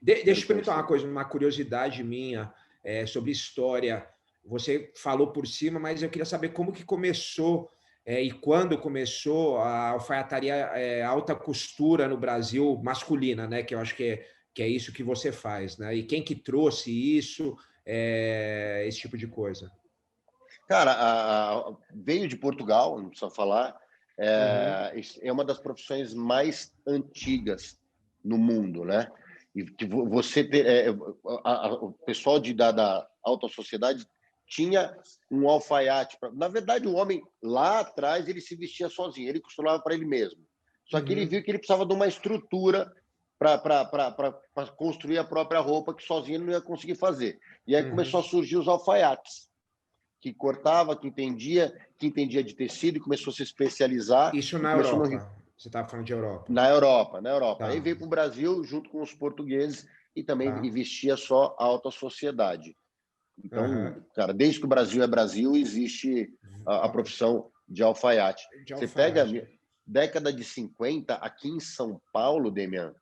Deixa eu perguntar uma coisa, uma curiosidade minha sobre história. Você falou por cima, mas eu queria saber como que começou e quando começou a alfaiataria alta costura no Brasil masculina, né? Que eu acho que é isso que você faz, né? E quem que trouxe isso, esse tipo de coisa? Cara, veio de Portugal, não precisa falar. Uhum, É uma das profissões mais antigas no mundo, né? E que você ter, o pessoal da alta sociedade tinha um alfaiate. Na verdade, o homem lá atrás ele se vestia sozinho, ele costurava para ele mesmo. Só que ele uhum, viu que ele precisava de uma estrutura para construir a própria roupa, que sozinho ele não ia conseguir fazer. E aí começou a uhum. surgir os alfaiates, que cortava, que entendia de tecido, e começou a se especializar Isso e na começou Europa. Você estava falando de Europa. na Europa, na Europa. Aí Tá, veio para o Brasil junto com os portugueses e também tá. vestia só a alta sociedade. Aham. Então, cara, desde que o Brasil é Brasil, existe a profissão de alfaiate. De Você pega a alfaiate. década de 50 aqui em São Paulo, Demian,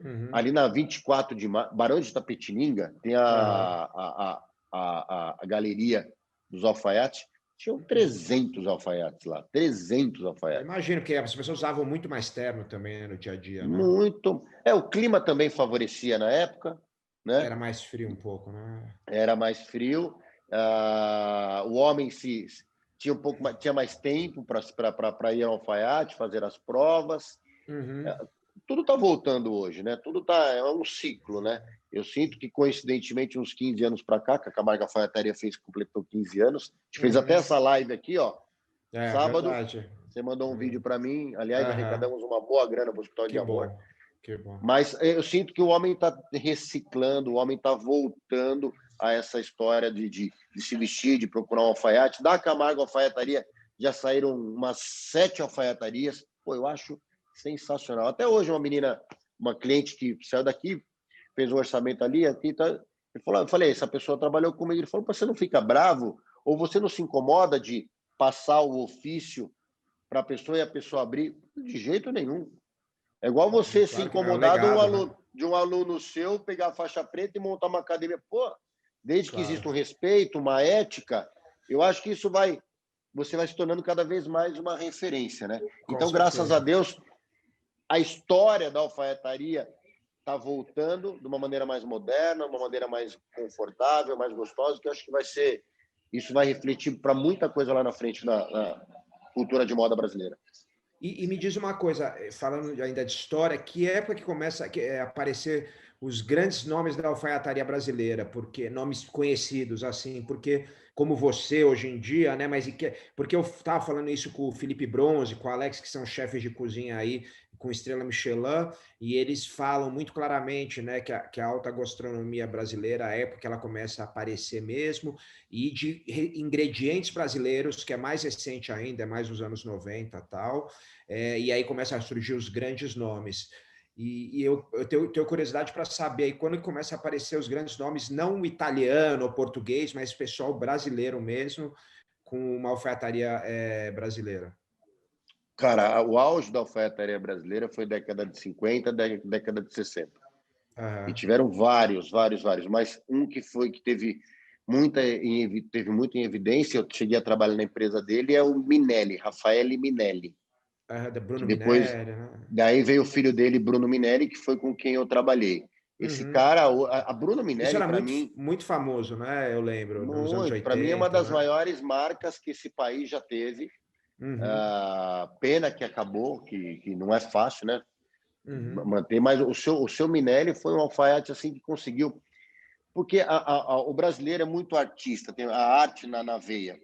Uhum. ali na 24 de março, Barão de Itapetininga, tem Aham. a galeria dos alfaiates. Tinham Uhum. 300 alfaiates lá, 300 Eu alfaiates. imagino que as pessoas usavam muito mais terno também, né, no dia a dia, né? Muito. O clima também favorecia na época, né? Era mais frio um pouco, né? Era mais frio. O homem tinha tinha mais tempo para ir ao alfaiate, fazer as provas. Uhum. Tudo está voltando hoje, né? É um ciclo, né? Eu sinto que, coincidentemente, uns 15 anos para cá, que a Camargo Alfaiataria completou 15 anos, a gente fez até Uhum. essa live aqui, ó, É, sábado. verdade. Você mandou um vídeo para mim, aliás, Aham. arrecadamos uma boa grana para o Hospital de Que Amor. bom. Que bom. Mas eu sinto que o homem está reciclando, o homem está voltando a essa história de se vestir, de procurar um alfaiate. Da Camargo Alfaiataria já saíram umas 7 alfaiatarias. Pô, eu acho sensacional. Até hoje, uma cliente que saiu daqui, fez um orçamento ali, aqui, tá, eu falei, essa pessoa trabalhou comigo. Ele falou, você não fica bravo? Ou você não se incomoda de passar o ofício para a pessoa e a pessoa abrir? De jeito nenhum. É igual você se Claro que não, é o incomodar legado, né? de um aluno seu pegar a faixa preta e montar uma academia. Pô, desde que exista Claro. um respeito, uma ética, eu acho que você vai se tornando cada vez mais uma referência, né? Com Então, graças a certeza. Deus, a história da alfaiataria está voltando de uma maneira mais moderna, uma maneira mais confortável, mais gostosa, que eu acho que isso vai refletir para muita coisa lá na frente na cultura de moda brasileira. E me diz uma coisa, falando ainda de história, que época que começa a aparecer os grandes nomes da alfaiataria brasileira? Porque nomes conhecidos assim, porque como você hoje em dia, né? Porque eu estava falando isso com o Felipe Bronze, com o Alex, que são chefes de cozinha aí com estrela Michelin, e eles falam muito claramente, né, que a alta gastronomia brasileira, a época que ela começa a aparecer mesmo, e de ingredientes brasileiros, que é mais recente ainda, é mais dos anos 90 e tal. E aí começam a surgir os grandes nomes. E eu tenho curiosidade para saber aí quando começa a aparecer os grandes nomes, não italiano ou português, mas pessoal brasileiro mesmo, com uma alfaiataria brasileira. Cara, o auge da alfaiataria brasileira foi década de 50, década de 60. E Aham. tiveram vários, vários, vários. Mas um que teve muito em evidência, eu cheguei a trabalhar na empresa dele, é o Minelli, Raffaele Minelli. Aham, da Que Bruno depois, Minelli, né? daí veio o filho dele, Bruno Minelli, que foi com quem eu trabalhei. Esse Uhum. cara, a Bruno Isso Minelli, era para muito, mim, muito famoso, né? Eu lembro, nos anos muito, para mim é uma 80, das né? maiores marcas que esse país já teve. Uhum. Pena que acabou, que não é fácil, né? Uhum. Manter, mas o seu Minelli foi um alfaiate assim que conseguiu, porque o brasileiro é muito artista, tem a arte na veia,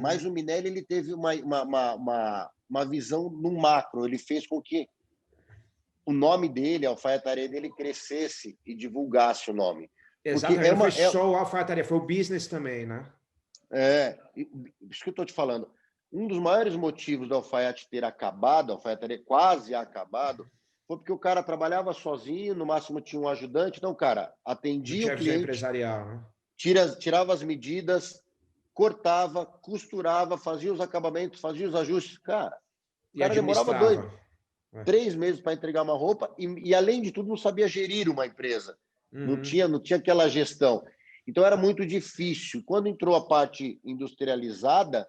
mas Uhum. o Minelli ele teve uma visão no macro, ele fez com que o nome dele, a alfaiataria dele, crescesse e divulgasse o nome. Porque Exatamente, não foi só o alfaiataria, foi o business também, né? isso que eu estou te falando. Um dos maiores motivos do alfaiate ter acabado, a alfaiataria quase acabado, foi porque o cara trabalhava sozinho, no máximo tinha um ajudante. Então, o cara Não atendia o tinha visão cliente, empresarial, né? tirava as medidas, cortava, costurava, fazia os acabamentos, fazia os ajustes. Cara, o E cara demorava administrava. 3 meses para entregar uma roupa e, além de tudo, não sabia gerir uma empresa. Não tinha aquela gestão. Então era muito difícil. Quando entrou a parte industrializada,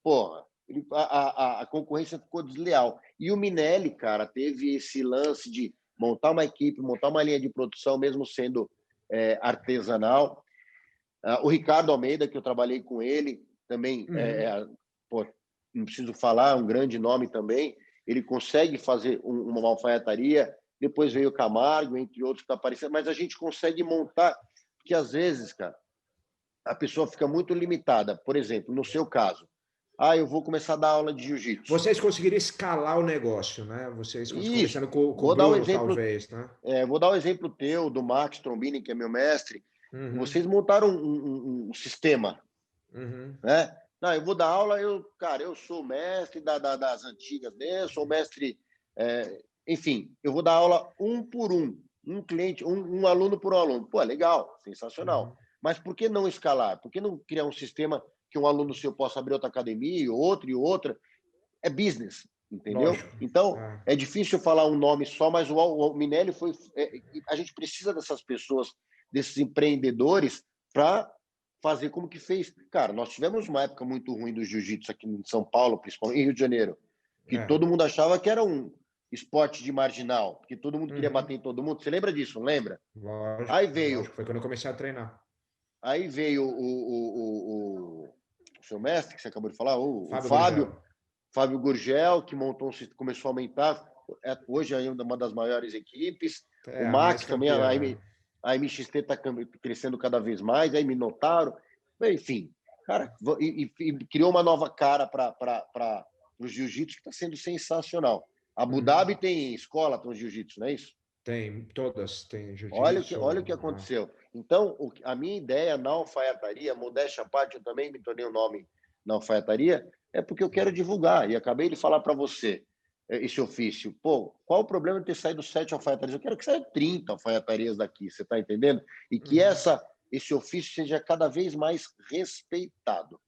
porra, a concorrência ficou desleal. E o Minelli, cara, teve esse lance de montar uma equipe, montar uma linha de produção, mesmo sendo artesanal. O Ricardo Almeida, que eu trabalhei com ele, também, pô, não preciso falar, é um grande nome também. Ele consegue fazer uma alfaiataria. Depois veio o Camargo, entre outros que estão aparecendo, mas a gente consegue montar, porque às vezes, cara, a pessoa fica muito limitada. Por exemplo, no seu caso, eu vou começar a dar aula de jiu-jitsu. Vocês conseguiram escalar o negócio, né? Vocês começando com o Vou dar um Bruno, exemplo, talvez, né? vou dar um exemplo teu, do Max Trombini, que é meu mestre. Vocês montaram um sistema, né? Não, eu vou dar aula, cara, eu sou mestre das antigas mesmo, sou mestre, enfim, eu vou dar aula um por um cliente, um aluno por um aluno. Pô, legal, sensacional. Mas por que não escalar? Por que não criar um sistema que um aluno seu possa abrir outra academia, outro e outra? É business, entendeu? Lógico. Então, é difícil falar um nome só, mas o Minelli foi... a gente precisa dessas pessoas, desses empreendedores, para fazer como que fez. Cara, nós tivemos uma época muito ruim do jiu-jitsu aqui em São Paulo, principalmente em Rio de Janeiro, que todo mundo achava que era um esporte de marginal, que todo mundo queria bater em todo mundo. Você lembra disso, não lembra? Lógico. Aí veio... Lógico, foi quando eu comecei a treinar. Aí veio o seu mestre, que você acabou de falar, o Fábio. Fábio Gurgel, que começou a aumentar. Hoje é uma das maiores equipes. O Max também, a MXT está crescendo cada vez mais, aí Minotauro. Enfim, cara, e criou uma nova cara para o jiu-jitsu que está sendo sensacional. Abu Dhabi tem escola para o jiu-jitsu, não é isso? Tem, todas têm jiu-jitsu. Olha o que aconteceu. Então, a minha ideia na alfaiataria, modéstia à parte, eu também me tornei um nome na alfaiataria, é porque eu quero divulgar. E acabei de falar para você esse ofício. Pô, qual o problema de ter saído 7 alfaiatarias? Eu quero que saia 30 alfaiatarias daqui, você está entendendo? E que esse ofício seja cada vez mais respeitado.